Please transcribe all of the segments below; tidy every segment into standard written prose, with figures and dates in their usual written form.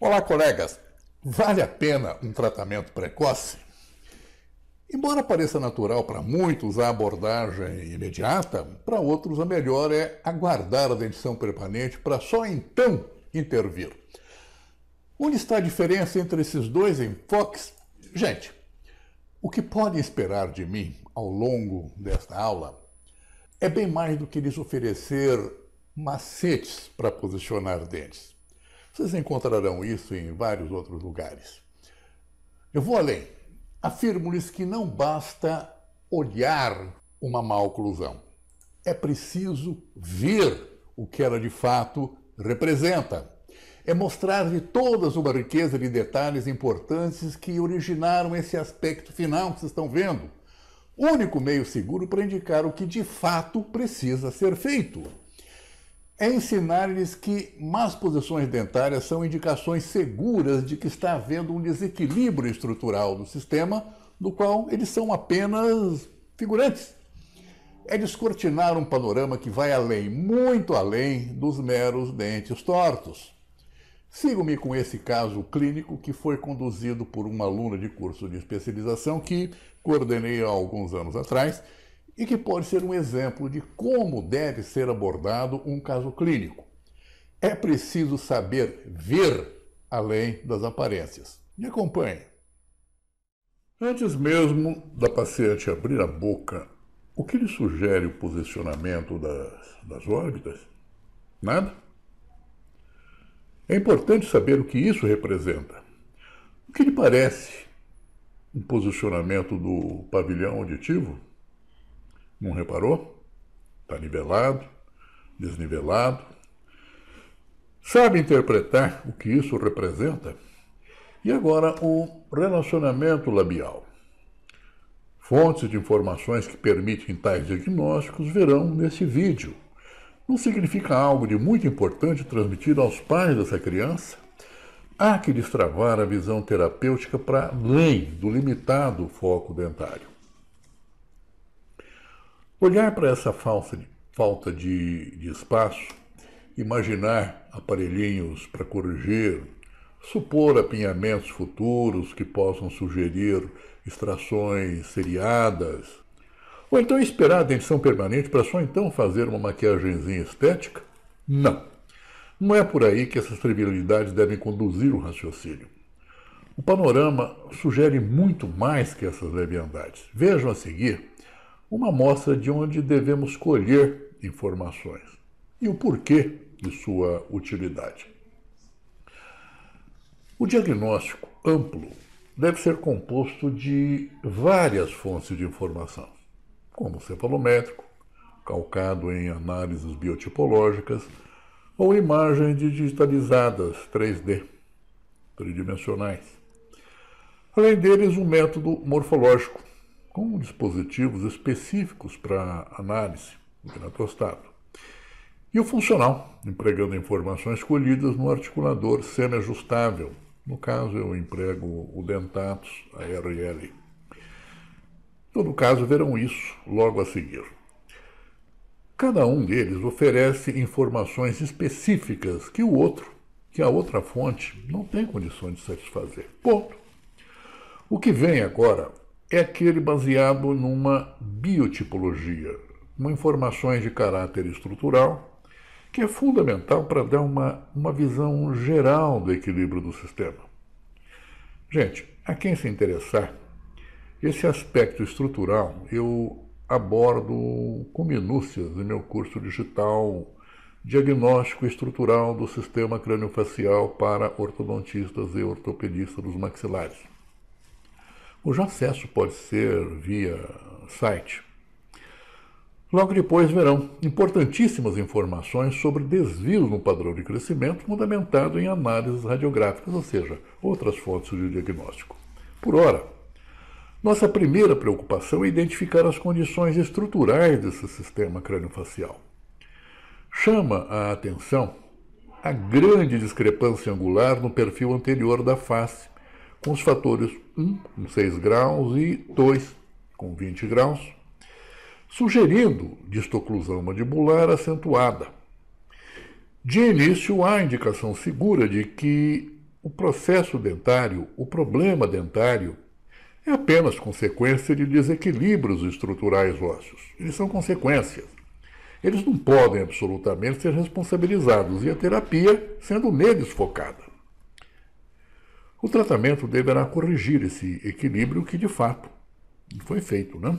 Olá, colegas. Vale a pena um tratamento precoce? Embora pareça natural para muitos a abordagem imediata, para outros a melhor é aguardar a dentição permanente para só então intervir. Onde está a diferença entre esses dois enfoques? Gente, o que podem esperar de mim ao longo desta aula é bem mais do que lhes oferecer macetes para posicionar dentes. Vocês encontrarão isso em vários outros lugares. Eu vou além. Afirmo-lhes que não basta olhar uma má oclusão. É preciso ver o que ela de fato representa. É mostrar-lhe todas uma riqueza de detalhes importantes que originaram esse aspecto final que vocês estão vendo. Único meio seguro para indicar o que de fato precisa ser feito. É ensinar-lhes que más posições dentárias são indicações seguras de que está havendo um desequilíbrio estrutural do sistema, do qual eles são apenas figurantes. É descortinar um panorama que vai além, muito além, dos meros dentes tortos. Sigam-me com esse caso clínico que foi conduzido por uma aluna de curso de especialização que coordenei há alguns anos atrás, e que pode ser um exemplo de como deve ser abordado um caso clínico. É preciso saber ver além das aparências. Me acompanhe. Antes mesmo da paciente abrir a boca, o que lhe sugere o posicionamento das órbitas? Nada? É importante saber o que isso representa. O que lhe parece um posicionamento do pavilhão auditivo? Não reparou? Está nivelado, desnivelado. Sabe interpretar o que isso representa? E agora o relacionamento labial. Fontes de informações que permitem tais diagnósticos verão nesse vídeo. Não significa algo de muito importante transmitido aos pais dessa criança? Há que destravar a visão terapêutica para além do limitado foco dentário. Olhar para essa falta de espaço, imaginar aparelhinhos para corrigir, supor apinhamentos futuros que possam sugerir extrações seriadas, ou então esperar a dentição permanente para só então fazer uma maquiagenzinha estética? Não. Não é por aí que essas trivialidades devem conduzir o raciocínio. O panorama sugere muito mais que essas leviandades. Vejam a seguir uma amostra de onde devemos colher informações e o porquê de sua utilidade. O diagnóstico amplo deve ser composto de várias fontes de informação, como o cefalométrico, calcado em análises biotipológicas, ou imagens digitalizadas 3D, tridimensionais. Além deles, um método morfológico, com dispositivos específicos para análise do gnatostato. E o funcional, empregando informações colhidas no articulador semi-ajustável. No caso, eu emprego o Dentatus ARL. Em todo caso, verão isso logo a seguir. Cada um deles oferece informações específicas que a outra fonte, não tem condições de satisfazer. Ponto. O que vem agora é aquele baseado numa biotipologia, com informações de caráter estrutural, que é fundamental para dar uma visão geral do equilíbrio do sistema. Gente, a quem se interessar, esse aspecto estrutural eu abordo com minúcias em meu curso digital Diagnóstico Estrutural do Sistema Craniofacial para Ortodontistas e Ortopedistas dos Maxilares. Cujo acesso pode ser via site. Logo depois verão importantíssimas informações sobre desvios no padrão de crescimento fundamentado em análises radiográficas, ou seja, outras fontes de diagnóstico. Por ora, nossa primeira preocupação é identificar as condições estruturais desse sistema craniofacial. Chama a atenção a grande discrepância angular no perfil anterior da face, com os fatores 1, com 6 graus, e 2, com 20 graus, sugerindo distoclusão mandibular acentuada. De início, há indicação segura de que o processo dentário, o problema dentário, é apenas consequência de desequilíbrios estruturais ósseos. Eles são consequências. Eles não podem absolutamente ser responsabilizados, e a terapia sendo neles focada. O tratamento deverá corrigir esse equilíbrio que, de fato, foi feito, né?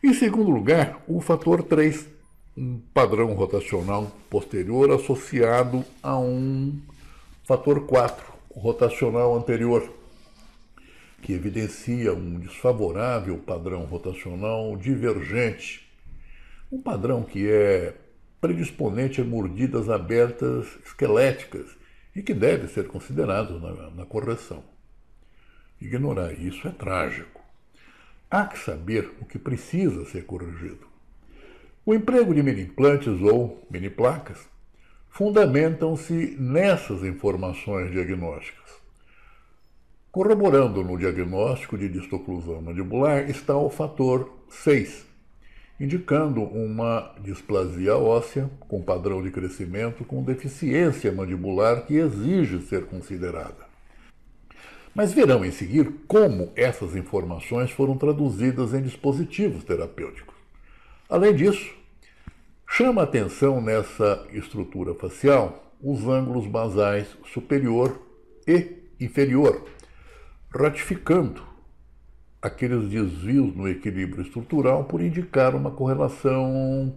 Em segundo lugar, o fator 3, um padrão rotacional posterior associado a um fator 4, rotacional anterior, que evidencia um desfavorável padrão rotacional divergente, um padrão que é predisponente a mordidas abertas esqueléticas e que deve ser considerado na correção. Ignorar isso é trágico. Há que saber o que precisa ser corrigido. O emprego de mini-implantes ou mini-placas fundamentam-se nessas informações diagnósticas. Corroborando no diagnóstico de distoclusão mandibular está o fator 6, indicando uma displasia óssea com padrão de crescimento com deficiência mandibular que exige ser considerada. Mas verão em seguir como essas informações foram traduzidas em dispositivos terapêuticos. Além disso, chama a atenção nessa estrutura facial os ângulos basais superior e inferior, ratificando aqueles desvios no equilíbrio estrutural por indicar uma correlação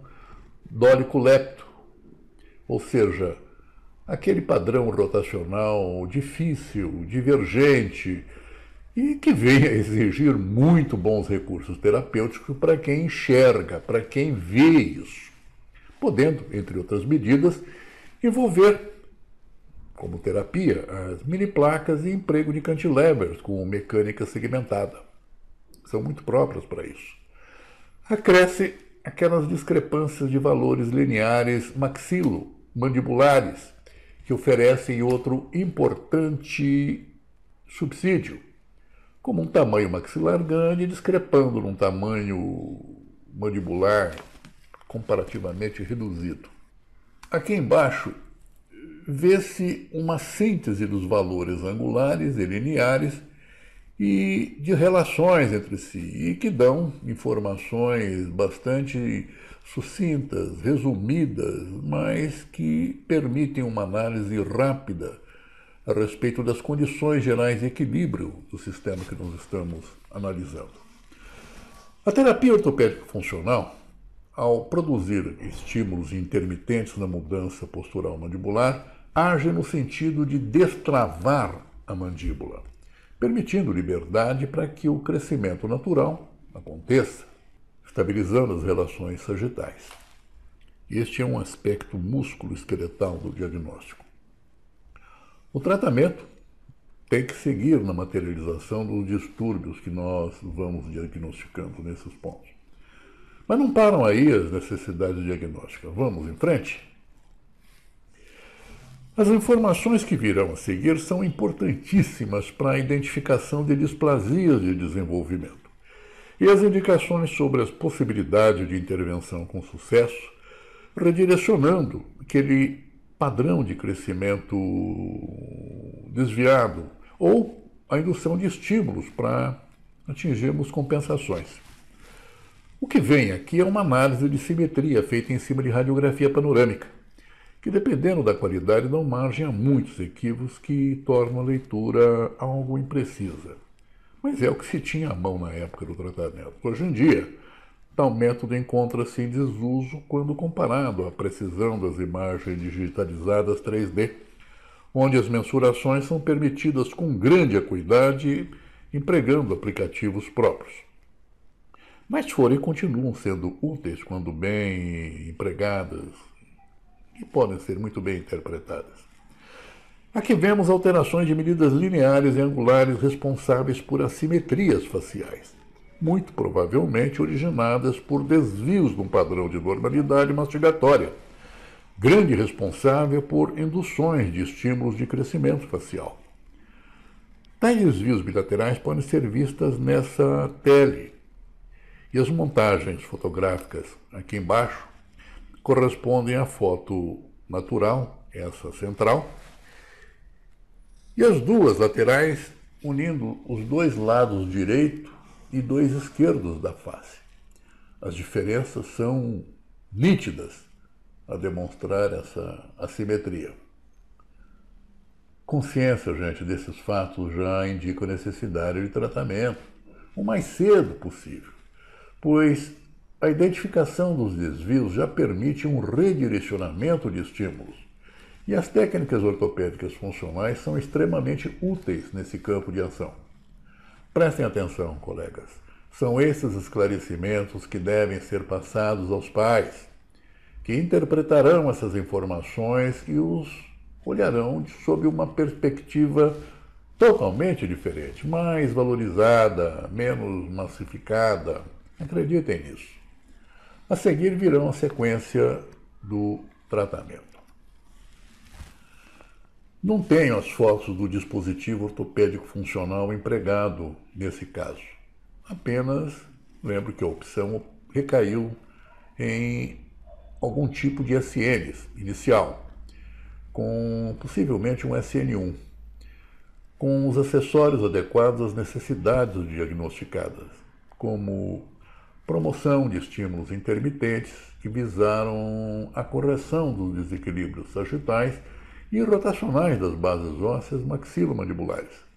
dólico-lepto, ou seja, aquele padrão rotacional difícil, divergente e que vem a exigir muito bons recursos terapêuticos para quem enxerga, para quem vê isso, podendo, entre outras medidas, envolver como terapia as mini-placas e emprego de cantilevers com mecânica segmentada. São muito próprias para isso. Acresce aquelas discrepâncias de valores lineares maxilo-mandibulares que oferecem outro importante subsídio, como um tamanho maxilar grande discrepando num tamanho mandibular comparativamente reduzido. Aqui embaixo vê-se uma síntese dos valores angulares e lineares e de relações entre si, e que dão informações bastante sucintas, resumidas, mas que permitem uma análise rápida a respeito das condições gerais de equilíbrio do sistema que nós estamos analisando. A terapia ortopédica funcional, ao produzir estímulos intermitentes na mudança postural mandibular, age no sentido de destravar a mandíbula, permitindo liberdade para que o crescimento natural aconteça, estabilizando as relações sagitais. Este é um aspecto músculo-esqueletal do diagnóstico. O tratamento tem que seguir na materialização dos distúrbios que nós vamos diagnosticando nesses pontos. Mas não param aí as necessidades diagnósticas. Vamos em frente? As informações que virão a seguir são importantíssimas para a identificação de displasias de desenvolvimento e as indicações sobre as possibilidades de intervenção com sucesso, redirecionando aquele padrão de crescimento desviado ou a indução de estímulos para atingirmos compensações. O que vem aqui é uma análise de simetria feita em cima de radiografia panorâmica, que, dependendo da qualidade, dão margem a muitos equívocos que tornam a leitura algo imprecisa. Mas é o que se tinha à mão na época do tratamento. Hoje em dia, tal método encontra-se em desuso quando comparado à precisão das imagens digitalizadas 3D, onde as mensurações são permitidas com grande acuidade, empregando aplicativos próprios. Mas forem continuam sendo úteis quando bem empregadas e podem ser muito bem interpretadas. Aqui vemos alterações de medidas lineares e angulares responsáveis por assimetrias faciais, muito provavelmente originadas por desvios de um padrão de normalidade mastigatória, grande responsável por induções de estímulos de crescimento facial. Tais desvios bilaterais podem ser vistas nessa tele, e as montagens fotográficas aqui embaixo correspondem à foto natural, essa central, e as duas laterais unindo os dois lados direito e dois esquerdos da face. As diferenças são nítidas a demonstrar essa assimetria. Consciência, gente, desses fatos já indica a necessidade de tratamento o mais cedo possível, pois a identificação dos desvios já permite um redirecionamento de estímulos. E as técnicas ortopédicas funcionais são extremamente úteis nesse campo de ação. Prestem atenção, colegas. São esses esclarecimentos que devem ser passados aos pais, que interpretarão essas informações e os olharão sob uma perspectiva totalmente diferente, mais valorizada, menos massificada. Acreditem nisso. A seguir virão a sequência do tratamento. Não tenho as fotos do dispositivo ortopédico funcional empregado nesse caso. Apenas lembro que a opção recaiu em algum tipo de SNs inicial, com possivelmente um SN1, com os acessórios adequados às necessidades diagnosticadas, como promoção de estímulos intermitentes que visaram a correção dos desequilíbrios sagitais e rotacionais das bases ósseas maxilomandibulares.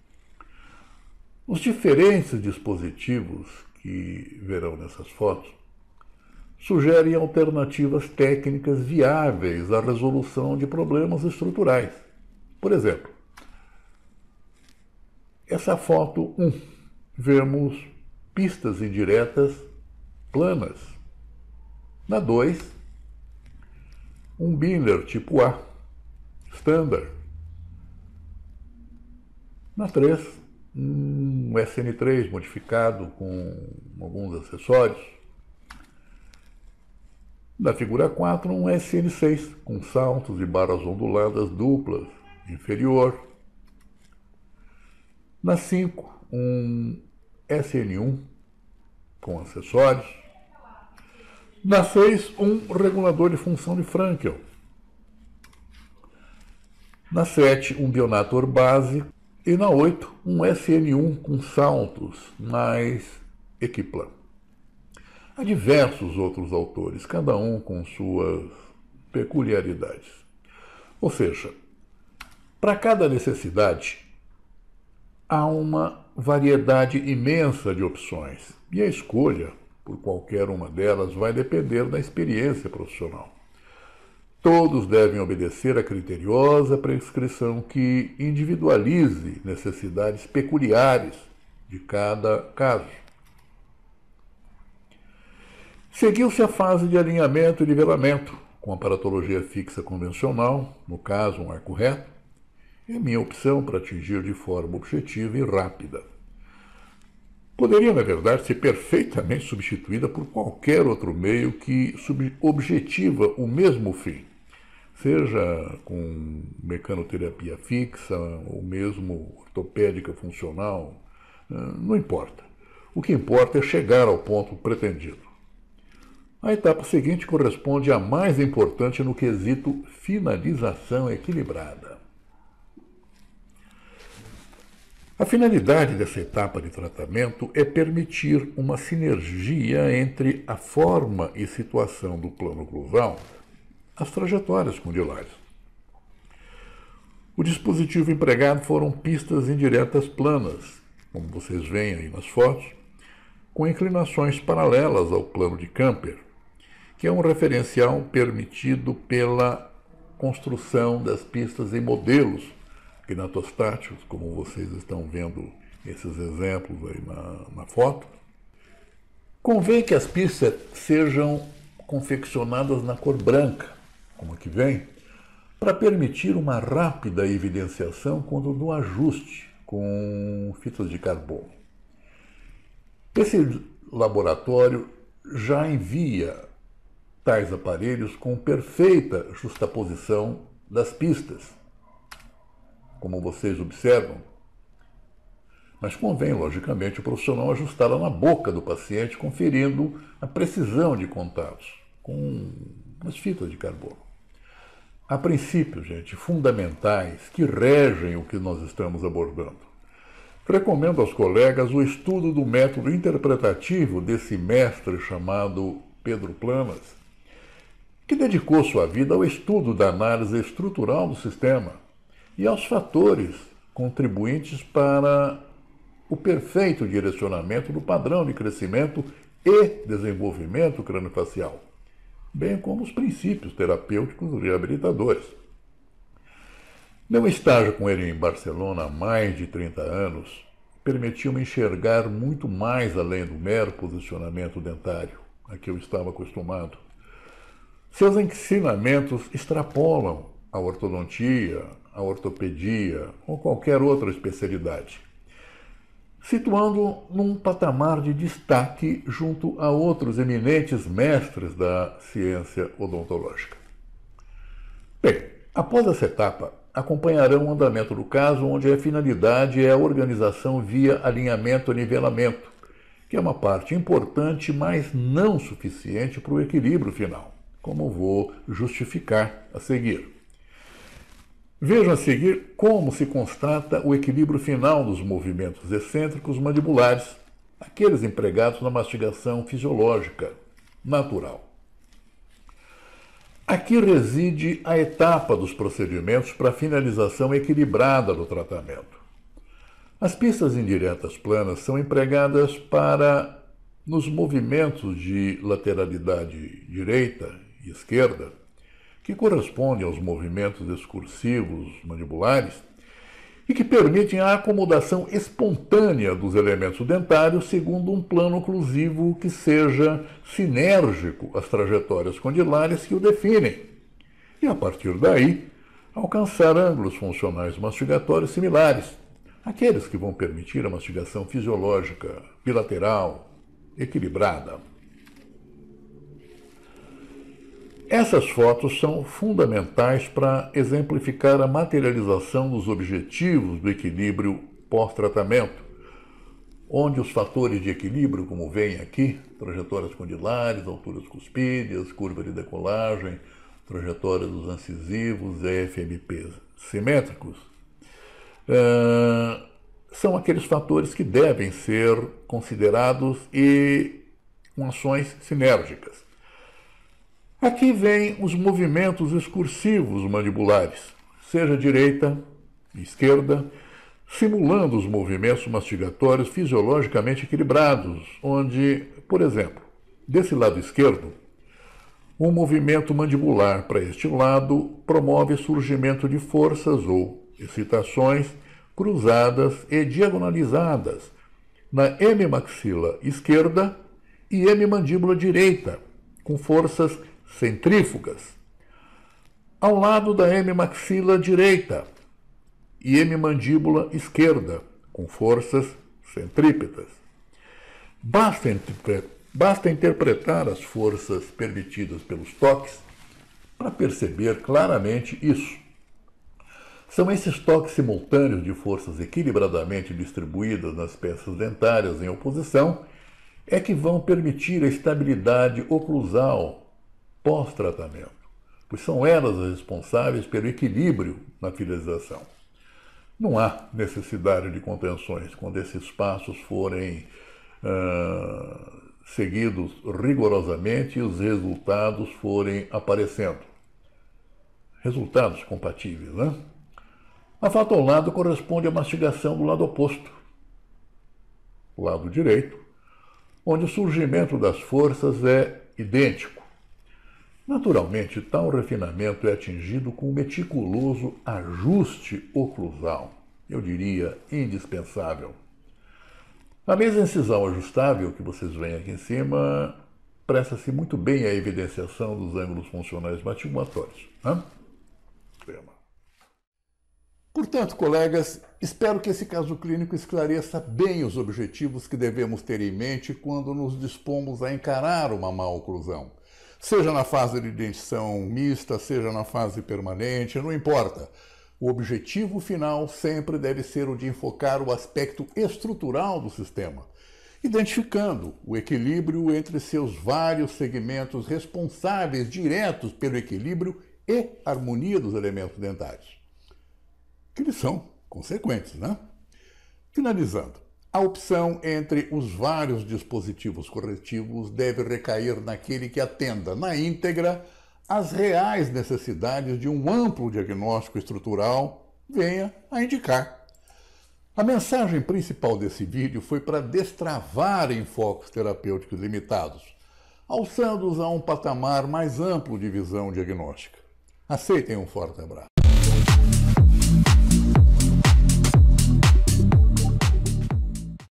Os diferentes dispositivos que verão nessas fotos sugerem alternativas técnicas viáveis à resolução de problemas estruturais. Por exemplo, essa foto 1, vemos pistas indiretas planas. Na 2, um Binler tipo A, standard. Na 3, um SN3 modificado com alguns acessórios. Na figura 4, um SN6 com saltos e barras onduladas duplas, inferior. Na 5, um SN1 com acessórios. Na 6, um regulador de função de Frankel. Na 7, um Bionator base. E na 8, um SN1 com saltos mais Equiplan. Há diversos outros autores, cada um com suas peculiaridades. Ou seja, para cada necessidade, há uma variedade imensa de opções e a escolha por qualquer uma delas vai depender da experiência profissional. Todos devem obedecer à criteriosa prescrição que individualize necessidades peculiares de cada caso. Seguiu-se a fase de alinhamento e nivelamento, com aparatologia fixa convencional, no caso um arco reto, é a minha opção para atingir de forma objetiva e rápida. Poderia, na verdade, ser perfeitamente substituída por qualquer outro meio que objetiva o mesmo fim, seja com mecanoterapia fixa ou mesmo ortopédica funcional, não importa. O que importa é chegar ao ponto pretendido. A etapa seguinte corresponde à mais importante no quesito finalização equilibrada. A finalidade dessa etapa de tratamento é permitir uma sinergia entre a forma e situação do plano occlusal, as trajetórias condilares. O dispositivo empregado foram pistas indiretas planas, como vocês veem aí nas fotos, com inclinações paralelas ao plano de Camper, que é um referencial permitido pela construção das pistas em modelos gnatostáticos, como vocês estão vendo esses exemplos aí na foto. Convém que as pistas sejam confeccionadas na cor branca, como aqui vem, para permitir uma rápida evidenciação quando no ajuste com fitas de carbono. Esse laboratório já envia tais aparelhos com perfeita justaposição das pistas, como vocês observam. Mas convém, logicamente, o profissional ajustá-la na boca do paciente, conferindo a precisão de contatos com as fitas de carbono. Há princípios, gente, fundamentais que regem o que nós estamos abordando. Recomendo aos colegas o estudo do método interpretativo desse mestre chamado Pedro Planas, que dedicou sua vida ao estudo da análise estrutural do sistema e aos fatores contribuintes para o perfeito direcionamento do padrão de crescimento e desenvolvimento craniofacial, bem como os princípios terapêuticos reabilitadores. Meu estágio com ele em Barcelona há mais de 30 anos permitiu-me enxergar muito mais além do mero posicionamento dentário a que eu estava acostumado. Seus ensinamentos extrapolam a ortodontia, a ortopedia ou qualquer outra especialidade, situando num patamar de destaque junto a outros eminentes mestres da ciência odontológica. Bem, após essa etapa, acompanharão o andamento do caso, onde a finalidade é a organização via alinhamento e nivelamento, que é uma parte importante, mas não suficiente para o equilíbrio final, como vou justificar a seguir. Vejam a seguir como se constata o equilíbrio final dos movimentos excêntricos mandibulares, aqueles empregados na mastigação fisiológica natural. Aqui reside a etapa dos procedimentos para a finalização equilibrada do tratamento. As pistas indiretas planas são empregadas nos movimentos de lateralidade direita e esquerda, que correspondem aos movimentos excursivos mandibulares e que permitem a acomodação espontânea dos elementos dentários segundo um plano oclusivo que seja sinérgico às trajetórias condilares que o definem, e a partir daí alcançar ângulos funcionais mastigatórios similares, aqueles que vão permitir a mastigação fisiológica bilateral, equilibrada. Essas fotos são fundamentais para exemplificar a materialização dos objetivos do equilíbrio pós-tratamento, onde os fatores de equilíbrio, como veem aqui, trajetórias condilares, alturas cuspídeas, curva de decolagem, trajetória dos incisivos e FMPs simétricos, são aqueles fatores que devem ser considerados e com ações sinérgicas. Aqui vêm os movimentos excursivos mandibulares, seja direita e esquerda, simulando os movimentos mastigatórios fisiologicamente equilibrados, onde, por exemplo, desse lado esquerdo, um movimento mandibular para este lado promove surgimento de forças ou excitações cruzadas e diagonalizadas na hemimaxila esquerda e hemimandíbula direita, com forças centrífugas, ao lado da hemimaxila direita e hemimandíbula esquerda, com forças centrípetas. Basta interpretar as forças permitidas pelos toques para perceber claramente isso. São esses toques simultâneos de forças equilibradamente distribuídas nas peças dentárias em oposição é que vão permitir a estabilidade oclusal pós-tratamento, pois são elas as responsáveis pelo equilíbrio na finalização. Não há necessidade de contenções quando esses passos forem seguidos rigorosamente e os resultados forem aparecendo. Resultados compatíveis, né? A fato ao lado corresponde à mastigação do lado oposto, o lado direito, onde o surgimento das forças é idêntico. Naturalmente, tal refinamento é atingido com um meticuloso ajuste oclusal, eu diria indispensável. A mesoincisão ajustável que vocês veem aqui em cima presta-se muito bem à evidenciação dos ângulos funcionais mastigatórios. Portanto, colegas, espero que esse caso clínico esclareça bem os objetivos que devemos ter em mente quando nos dispomos a encarar uma má oclusão. Seja na fase de dentição mista, seja na fase permanente, não importa. O objetivo final sempre deve ser o de enfocar o aspecto estrutural do sistema, identificando o equilíbrio entre seus vários segmentos responsáveis diretos pelo equilíbrio e harmonia dos elementos dentários, que eles são consequentes, né? Finalizando, a opção entre os vários dispositivos corretivos deve recair naquele que atenda na íntegra às reais necessidades de um amplo diagnóstico estrutural venha a indicar. A mensagem principal desse vídeo foi para destravar enfoques terapêuticos limitados, alçando-os a um patamar mais amplo de visão diagnóstica. Aceitem um forte abraço.